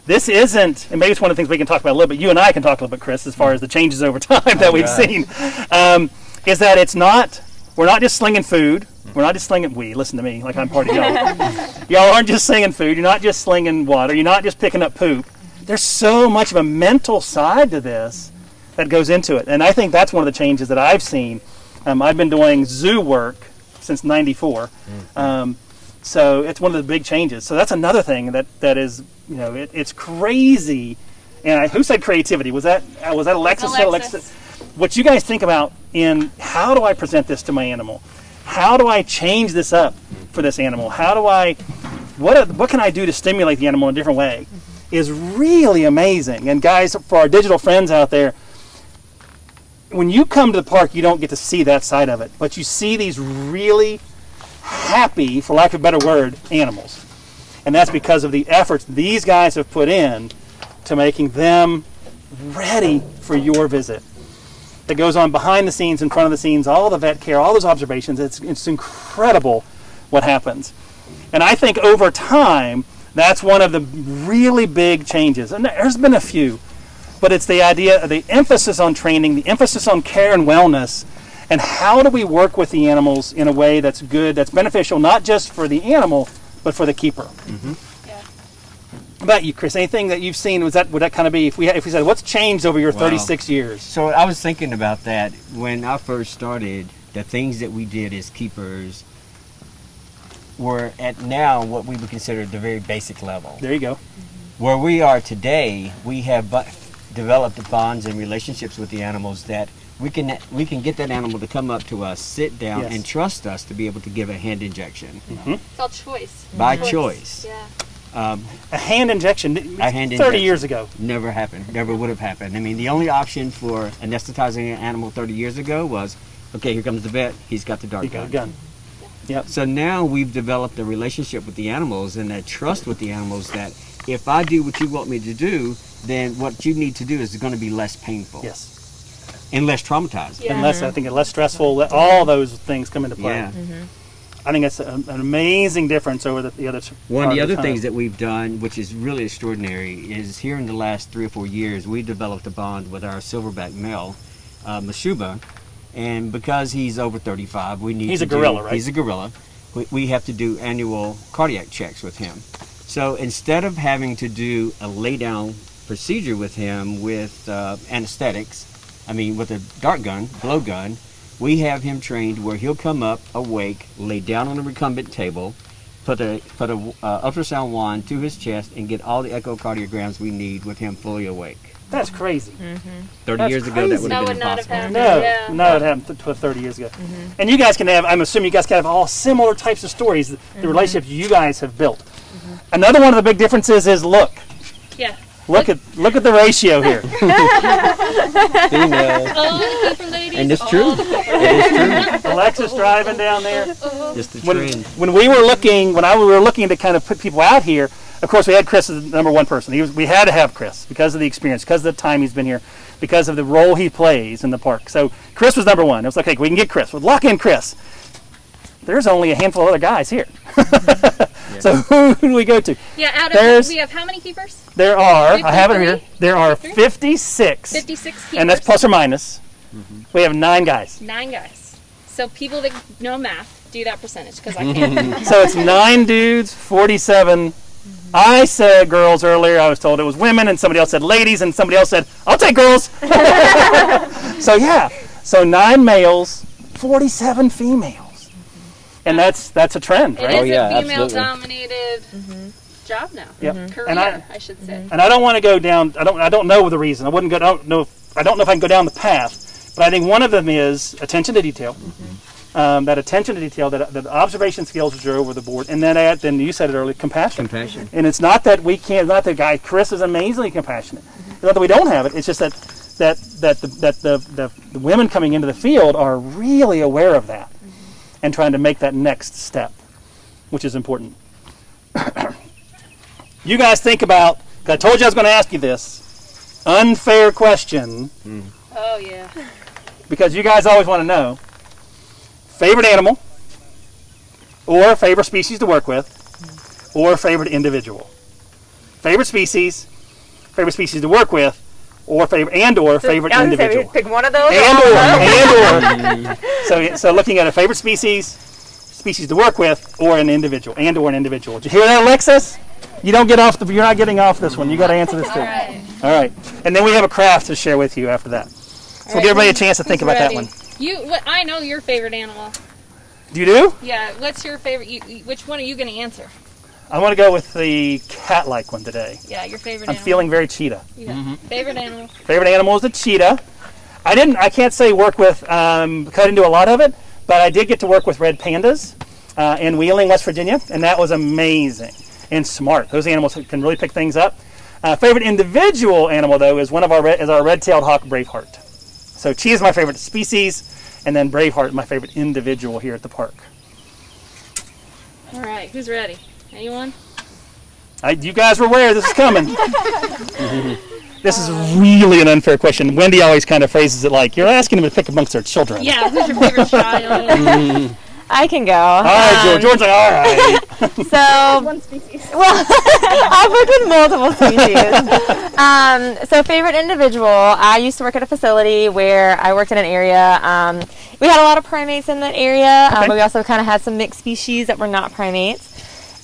this isn't, and maybe it's one of the things we can talk about a little bit, you and I can talk a little bit, Chris, as far as the changes over time that we've seen, is that we're not just slinging food. We're not just slinging, listen to me, like I'm part of y'all. Y'all aren't just slinging food. You're not just slinging water. You're not just picking up poop. There's so much of a mental side to this that goes into it. And I think that's one of the changes that I've seen. I've been doing zoo work since '94. So it's one of the big changes. So that's another thing that is, it's crazy. And who said creativity? Was that Alexis? Alexis. What you guys think about in how do I present this to my animal? How do I change this up for this animal? What can I do to stimulate the animal in a different way is really amazing. And guys, for our digital friends out there, when you come to the park, you don't get to see that side of it, but you see these really happy, for lack of a better word, animals. And that's because of the efforts these guys have put in to making them ready for your visit. That goes on behind the scenes, in front of the scenes, all the vet care, all those observations. It's incredible what happens. And I think over time, that's one of the really big changes. And there's been a few, but it's the idea, the emphasis on training, the emphasis on care and wellness, and how do we work with the animals in a way that's good, that's beneficial, not just for the animal, but for the keeper. How about you, Chris? Anything that you've seen, would that kind of be, if we said, what's changed over your 36 years? So I was thinking about that when I first started. The things that we did as keepers were at now what we would consider the very basic level. There you go. Where we are today, we have developed bonds and relationships with the animals that we can get that animal to come up to us, sit down, Yes. and trust us to be able to give a hand injection It's all choice. by choice. Yeah. A hand injection, 30 years ago. Never happened. Never would have happened. I mean, the only option for anesthetizing an animal 30 years ago was, okay, here comes the vet. He's got the dart You got a gun. gun. Yep. So now we've developed a relationship with the animals and that trust with the animals that if I do what you want me to do, then what you need to do is going to be less painful. Yes. And less traumatizing. Yeah. And less, I think, less stressful. All those things come into play. Yeah. I think that's an amazing difference over the other. One of the other time. things that we've done, which is really extraordinary, is here in the last 3 or 4 years, we developed a bond with our silverback male, Mashuba. And because he's over 35, we need He's to a gorilla, right? He's a gorilla. We have to do annual cardiac checks with him. So instead of having to do a lay-down procedure with him with anesthetics, with a dart gun, blow gun, we have him trained where he'll come up awake, lay down on a recumbent table, put a ultrasound wand to his chest, and get all the echocardiograms we need with him fully awake. That's crazy. 30 That's years ago, that crazy. would That have would been not have impossible. happened. No, it happened 30 years ago. And you guys can have, I'm assuming you guys can have all similar types of stories, the relationships you guys have built. Another one of the big differences is look. Yeah. Look at the ratio here. Female. All the keeper ladies. And it's true. all the keeper- It is true. Alexis driving down there. Just the When trend. when we were looking to kind of put people out here, of course we had Chris as the number one person. We had to have Chris because of the experience, because of the time he's been here, because of the role he plays in the park. So Chris was number one. It was like, hey, we can get Chris. We'll lock in Chris. There's only a handful of other guys here. So who do we go to? Yeah, out There's- of, we have how many keepers? There are, I have it 53? here, there are 56, 56 keepers. and that's plus or minus. We have 9 guys. 9 guys. So people that know math, do that percentage, because I can't. So it's 9 dudes, 47. I said girls earlier. I was told it was women, and somebody else said ladies, and somebody else said, I'll take girls. So yeah, so 9 males, 47 females. And that's a trend, It right? is Oh, yeah, a female-dominated job now. Yep. Career, And I should say. And I don't want to go down. I don't know the reason. I don't know if I can go down the path. But I think one of them is attention to detail. That attention to detail, that observation skills which are over the board, and then you said it earlier, compassion. Compassion. And it's not that we can't. Not that guy Chris is amazingly compassionate. It's not that we don't have it. It's just that the women coming into the field are really aware of that and trying to make that next step, which is important. You guys think about, 'cause I told you I was going to ask you this, unfair question, Oh, yeah. because you guys always want to know, favorite animal, or favorite species to work with, or favorite individual. Favorite species to work with, or favorite individual. Pick one of those. And so looking at a favorite species to work with, or an individual. Did you hear that, Alexis? You're not getting off this one. You got to answer this too. All right. And then we have a craft to share with you after that. So we'll give everybody a chance to think about that one. I know your favorite animal. You do? Yeah, what's your favorite? Which one are you going to answer? I want to go with the cat-like one today. Yeah, your favorite I'm animal. feeling very cheetah. Yeah. Favorite animal. Favorite animal is a cheetah. I can't say work with, cut into a lot of it, but I did get to work with red pandas in Wheeling, West Virginia, and that was amazing and smart. Those animals can really pick things up. Favorite individual animal, though, is our red-tailed hawk, Braveheart. So cheetah is my favorite species, and then Braveheart is my favorite individual here at the park. All right, who's ready? Anyone? You guys were aware this is coming. This is really an unfair question. Wendy always kind of phrases it like, you're asking them to pick amongst their children. Yeah, who's your favorite child? I can go. All right, George's like, all right. So, One species. well, I've worked with multiple species. So favorite individual, I used to work at a facility where I worked in an area. We had a lot of primates in that area, Okay. but we also kind of had some mixed species that were not primates.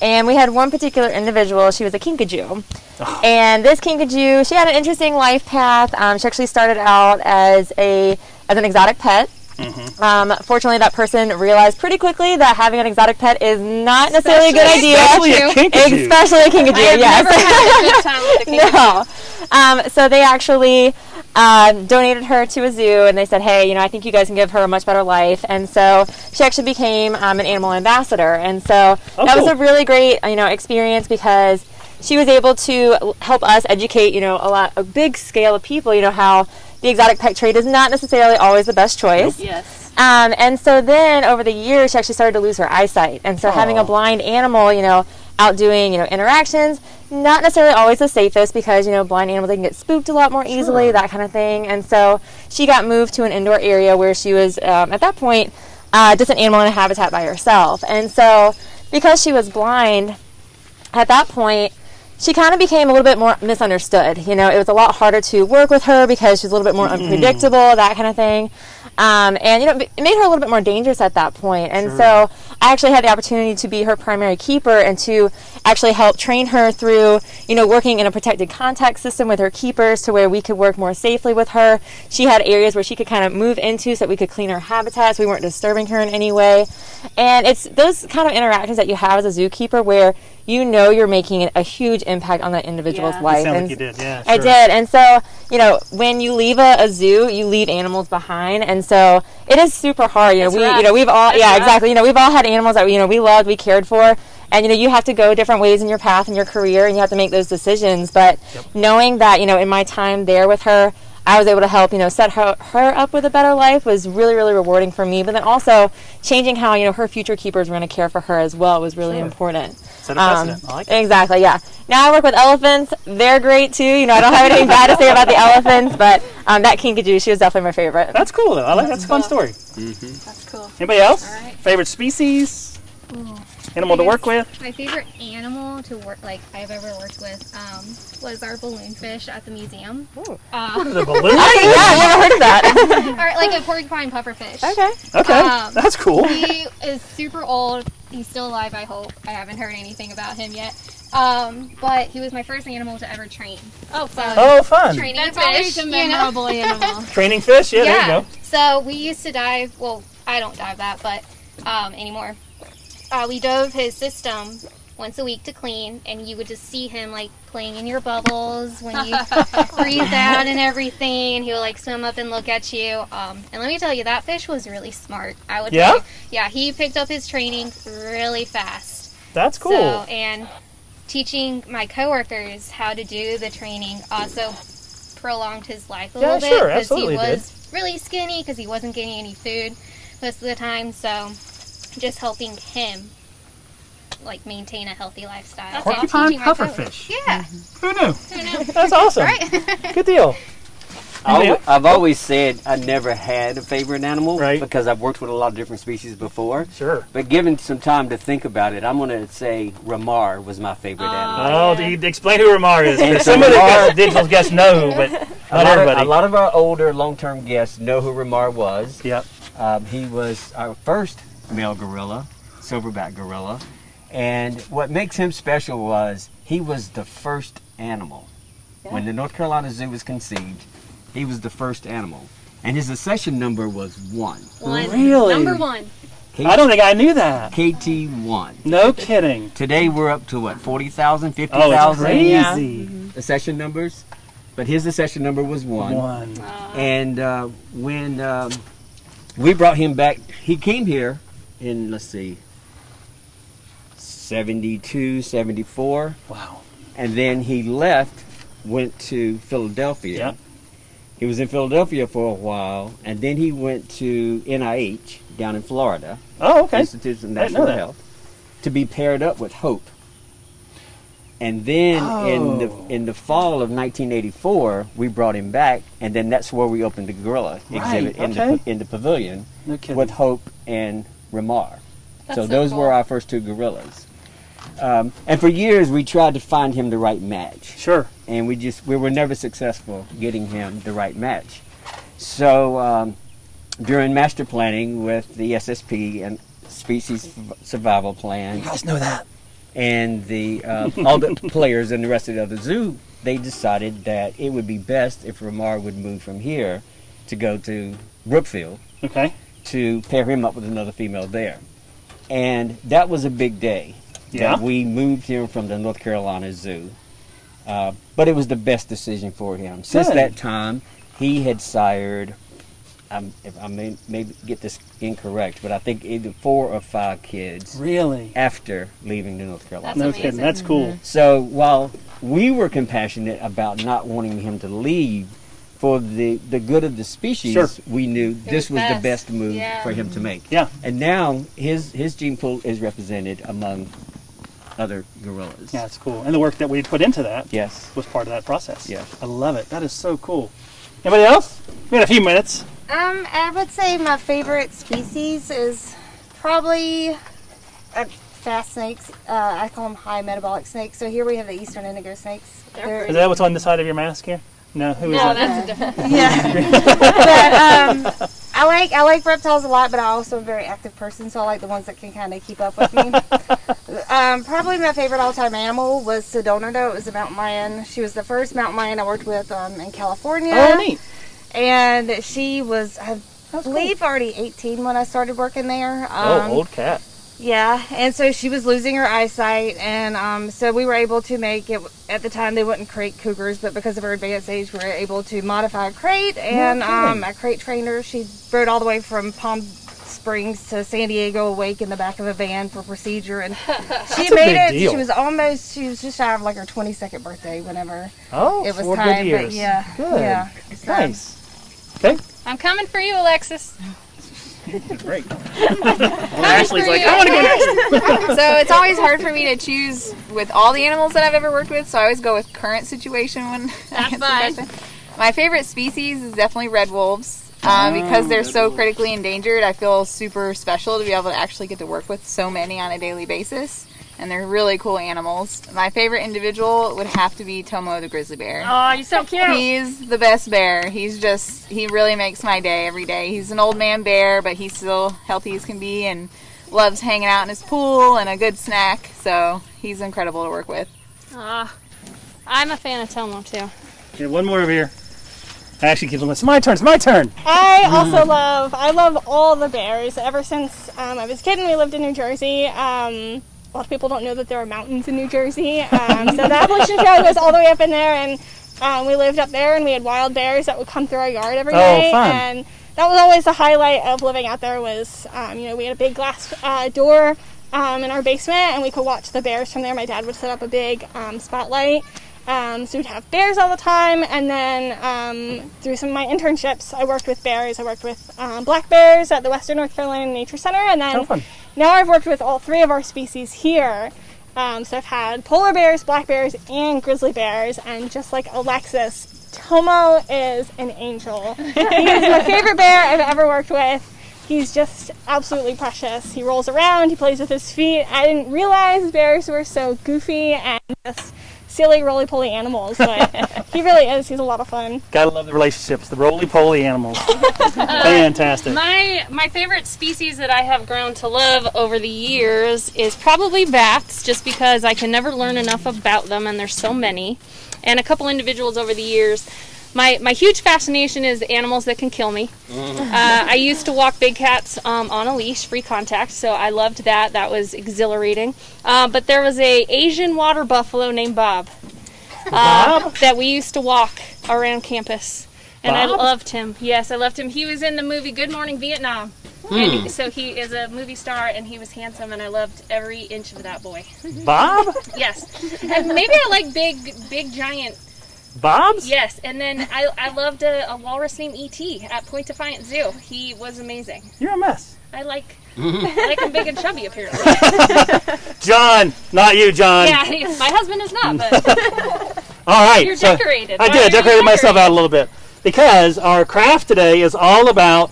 And we had one particular individual, she was a kinkajou. Oh. And this kinkajou, she had an interesting life path. She actually started out as an exotic pet. Fortunately, that person realized pretty quickly that having an exotic pet is not necessarily a good idea. Especially a kinkajou. Especially a kinkajou, yes. Never had a good time with a kinkajou. No. So they actually donated her to a zoo, and they said, hey, you know, I think you guys can give her a much better life. And so she actually became an animal ambassador. And so that was a really great, you know, experience because she was able to help us educate, you know, a big scale of people, you know, how the exotic pet trade is not necessarily always the best choice. Yes. And so then over the years, she actually started to lose her eyesight. And so having a blind animal, you know, out doing, you know, interactions, not necessarily always the safest because, you know, blind animals, they can get spooked a lot more easily, that kind of thing. And so she got moved to an indoor area where she was, at that point, just an animal in a habitat by herself. And so because she was blind, at that point, she kind of became a little bit more misunderstood. You know, it was a lot harder to work with her because she was a little bit more unpredictable, that kind of thing. And, you know, it made her a little bit more dangerous at that point. And so I actually had the opportunity to be her primary keeper and to actually help train her through, you know, working in a protected contact system with her keepers to where we could work more safely with her. She had areas where she could kind of move into so that we could clean her habitat so we weren't disturbing her in any way. And it's those kind of interactions that you have as a zookeeper where you know you're making a huge impact on that individual's life. Sounds And like you did, yeah. I did. And so, you know, when you leave a zoo, you leave animals behind. And so it is super hard. You know, we've all, exactly. You know, we've all had animals that, you know, we loved, we cared for. And, you know, you have to go different ways in your path and your career and you have to make those decisions. But knowing that, you know, in my time there with her, I was able to help, you know, set her up with a better life was really, really rewarding for me. But then also changing how, you know, her future keepers were going to care for her as well was really important. Set a precedent. I like it. Exactly, yeah. Now I work with elephants. They're great too. You know, I don't have anything bad to say about the elephants, but that kinkajou, she was definitely my favorite. That's cool, though. I like that's a fun story. That's cool. Anybody else? All right. Favorite species? Animal to work with? My favorite animal to work, like I've ever worked with, was our balloonfish at the museum. The balloon? Yeah, I've never heard of that. Or like a porcupine pufferfish. Okay, that's cool. He is super old. He's still alive, I hope. I haven't heard anything about him yet. But he was my first animal to ever train. Oh, fun. Oh, fun. Training That's fish, always a you know? memorable animal. Training fish? Yeah, there you go. So we used to dive. Well, I don't dive that, but anymore. We dove his system once a week to clean, and you would just see him like playing in your bubbles when you breathe out and everything, and he would like swim up and look at you. And let me tell you, that fish was really smart. I would tell you. Yeah, he picked up his training really fast. That's cool. So, and teaching my coworkers how to do the training also prolonged his life a little bit. Sure, Because absolutely he was really skinny because he wasn't getting any food most of the time. So just helping him like maintain a healthy lifestyle. Porcupine Teaching my pufferfish. coworkers. Yeah. Who knew? Who knew? That's awesome. Right? Good deal. I've always said I never had a favorite animal Right. because I've worked with a lot of different species before. Sure. But given some time to think about it, I'm going to say Ramar was my favorite animal. Oh, do you explain who Ramar is? And 'Cause so some of the Ramar- digital guests know, but not everybody. A lot of our older long-term guests know who Ramar was. Yep. He was our first male gorilla, silverback gorilla. And what makes him special was he was the first animal. When the North Carolina Zoo was conceived, he was the first animal. And his accession number was 1. Really? Number one. I don't think I knew that. KT1. No kidding. Today we're up to what, 40,000, Oh, it's 50,000 crazy. accession numbers? But his accession number was 1. And when we brought him back, he came here in, let's see, 72, 74. Wow. And then he left, went to Philadelphia. Yep. He was in Philadelphia for a while, and then he went to NIH down in Florida, Oh, okay. Institute of didn't know National that. Health, to be paired up with Hope. And then in the fall of 1984, we brought him back, and then that's where we opened the gorilla exhibit okay. in the pavilion No kidding. with Hope and Ramar. So those were our first 2 gorillas. And for years we tried to find him the right match. Sure. And we were never successful getting him the right match. So during master planning with the SSP and Species Survival Plan, You guys know that. and the all the players and the rest of the other zoo, they decided that it would be best if Ramar would move from here to go to Brookfield Okay. to pair him up with another female there. And that was a big day. Yeah. That we moved him from the North Carolina Zoo. But it was the best decision for him. Since Good. that time, he had sired, if I may get this incorrect, but I think either 4 or 5 kids Really? after leaving the North Carolina. No amazing. kidding. That's cool. So while we were compassionate about not wanting him to leave, for the good of the species, Sure. we knew this was the best. best move Yeah. for him to make. Yeah. And now his gene pool is represented among other gorillas. Yeah, it's cool. And the work that we put into that Yes. was part of that process. Yes. I love it. That is so cool. Anybody else? We got a few minutes. I would say my favorite species is probably fast snakes. I call them high metabolic snakes. So here we have the eastern indigo snakes. They're- Is that what's on the side of your mask here? No, who is No, that? that's a different. Yeah. But I like reptiles a lot, but I also am a very active person, so I like the ones that can kind of keep up with me. Probably my favorite all-time animal was Sedona. It was a mountain lion. She was the first mountain lion I worked with in California. Oh, neat. And she was, I believe, already 18 when I started working there. Old cat. Yeah, and so she was losing her eyesight, and so we were able to make it. At the time, they wouldn't crate cougars, but because of her advanced age, we were able to modify a crate. And a crate trainer, she rode all the way from Palm Springs to San Diego awake in the back of a van for procedure, and she a made big it. deal. She was just shy of like her 22nd birthday whenever Oh, it was 4 time. good years. But yeah, Good. yeah, so- Nice. Okay. I'm coming for you, Alexis. Great. Ashley's like, I want to go next. So it's always hard for me to choose with all the animals that I've ever worked with, so I always go with current situation when I answer the fine. question. My favorite species is definitely red wolves. Because they're so critically endangered, I feel super special to be able to actually get to work with so many on a daily basis. And they're really cool animals. My favorite individual would have to be Tomo the grizzly bear. Oh, you're so cute. He's the best bear. He really makes my day every day. He's an old man bear, but he's still healthy as can be and loves hanging out in his pool and a good snack. So he's incredible to work with. I'm a fan of Tomo too. Okay, one more over here. I actually keep on. It's my turn. It's my turn. I also love all the bears. Ever since I was a kid and we lived in New Jersey, a lot of people don't know that there are mountains in New Jersey. So the Appalachian Trail goes all the way up in there, and we lived up there, and we had wild bears that would come through our yard every night. Fun. And that was always the highlight of living out there was, we had a big glass door in our basement, and we could watch the bears from there. My dad would set up a big spotlight. So we'd have bears all the time, and then through some of my internships, I worked with bears. I worked with black bears at the Western North Carolina Nature Center, and then fun. now I've worked with all 3 of our species here. So I've had polar bears, black bears, and grizzly bears, and just like Alexis, Tomo is an angel. He is my favorite bear I've ever worked with. He's just absolutely precious. He rolls around, he plays with his feet. I didn't realize bears were so goofy and just silly, roly-poly animals, but he really is. He's a lot of fun. Gotta love the relationships, the roly-poly animals. Fantastic. My favorite species that I have grown to love over the years is probably bats, just because I can never learn enough about them, and there's so many. And a couple individuals over the years. My huge fascination is animals that can kill me. I used to walk big cats on a leash, free contact, so I loved that. That was exhilarating. But there was a Asian water buffalo named Bob, that we used to walk around campus. And I loved him. Yes, I loved him. He was in the movie Good Morning Vietnam. And so he is a movie star, and he was handsome, and I loved every inch of that boy. Bob? Yes. And maybe I like big giant. Bob's? Yes, and then I loved a walrus named E.T. at Point Defiant Zoo. He was amazing. You're a mess. I like him big and chubby, apparently. John, not you, John. Yeah, my husband is not, but All right. you're decorated. I Why did. are I you decorated myself decorated? out a little bit because our craft today is all about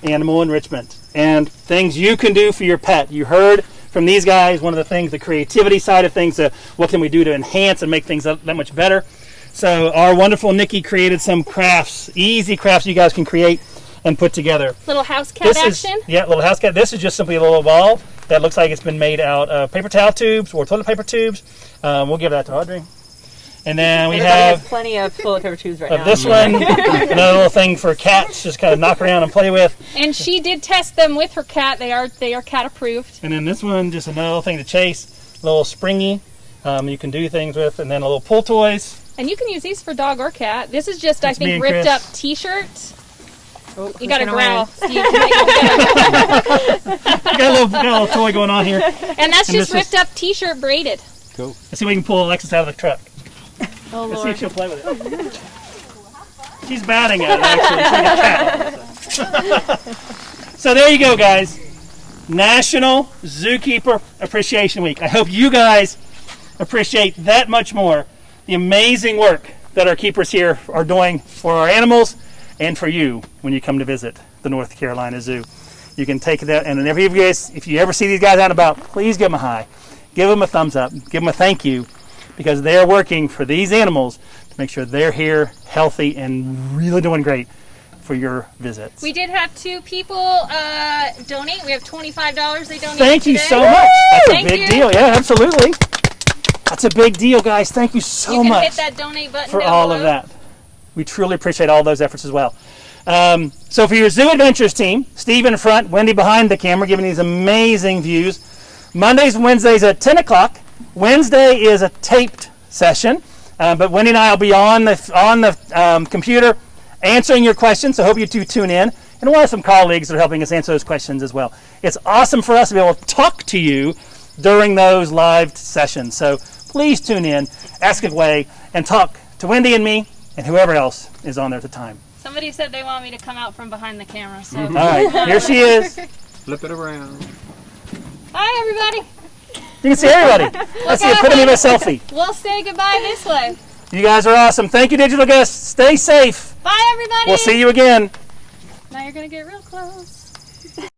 animal enrichment. and things you can do for your pet. You heard from these guys one of the things, the creativity side of things, what can we do to enhance and make things that much better. So our wonderful Nikki created some crafts, easy crafts you guys can create and put together. Little house cat action. Little house cat. This is just simply a little ball that looks like it's been made out of paper towel tubes or toilet paper tubes. We'll give that to Audrey. And then we have plenty of toilet paper tubes right now. This one, another little thing for cats, just kind of knock around and play with. And she did test them with her cat. They are cat approved. And then this one, just another little thing to chase, a little springy. You can do things with, and then a little pull toys. And you can use these for dog or cat. This is just, That's I think, ripped up T-shirt. Oh, You got to growl, Steve. We got a little toy going on here. And that's And just this ripped up T-shirt braided. Cool. Let's see if we can pull Alexis out of the truck. Oh, Let's see Lord. if she'll play with it. She's batting at it, actually. She's like a cat. So there you go, guys. National Zookeeper Appreciation Week. I hope you guys appreciate that much more the amazing work that our keepers here are doing for our animals and for you when you come to visit the North Carolina Zoo. You can take that, and if you ever see these guys out and about, please give them a hi. Give them a thumbs up. Give them a thank you, because they're working for these animals to make sure they're here, healthy, and really doing great for your visits. We did have 2 people donate. We have $25 they donated Thank you today. so much. That's a Thank big you. deal. Yeah, absolutely. That's a big deal, guys. Thank you so You can much hit that donate button for down all below. of that. We truly appreciate all those efforts as well. So for your Zoo EDventures team, Steve in front, Wendy behind the camera, giving these amazing views. Mondays and Wednesdays at 10 o'clock. Wednesday is a taped session, but Wendy and I will be on the computer answering your questions, so hope you do tune in. And we'll have some colleagues that are helping us answer those questions as well. It's awesome for us to be able to talk to you during those live sessions. So please tune in, ask away, and talk to Wendy and me and whoever else is on there at the time. Somebody said they want me to come out from behind the camera. So. All right, here she is. Flip it around. Hi, everybody. You can see everybody. Let's see, put me in a selfie. We'll say goodbye this way. You guys are awesome. Thank you, digital guests. Stay safe. Bye, everybody. We'll see you again. Now you're going to get real close.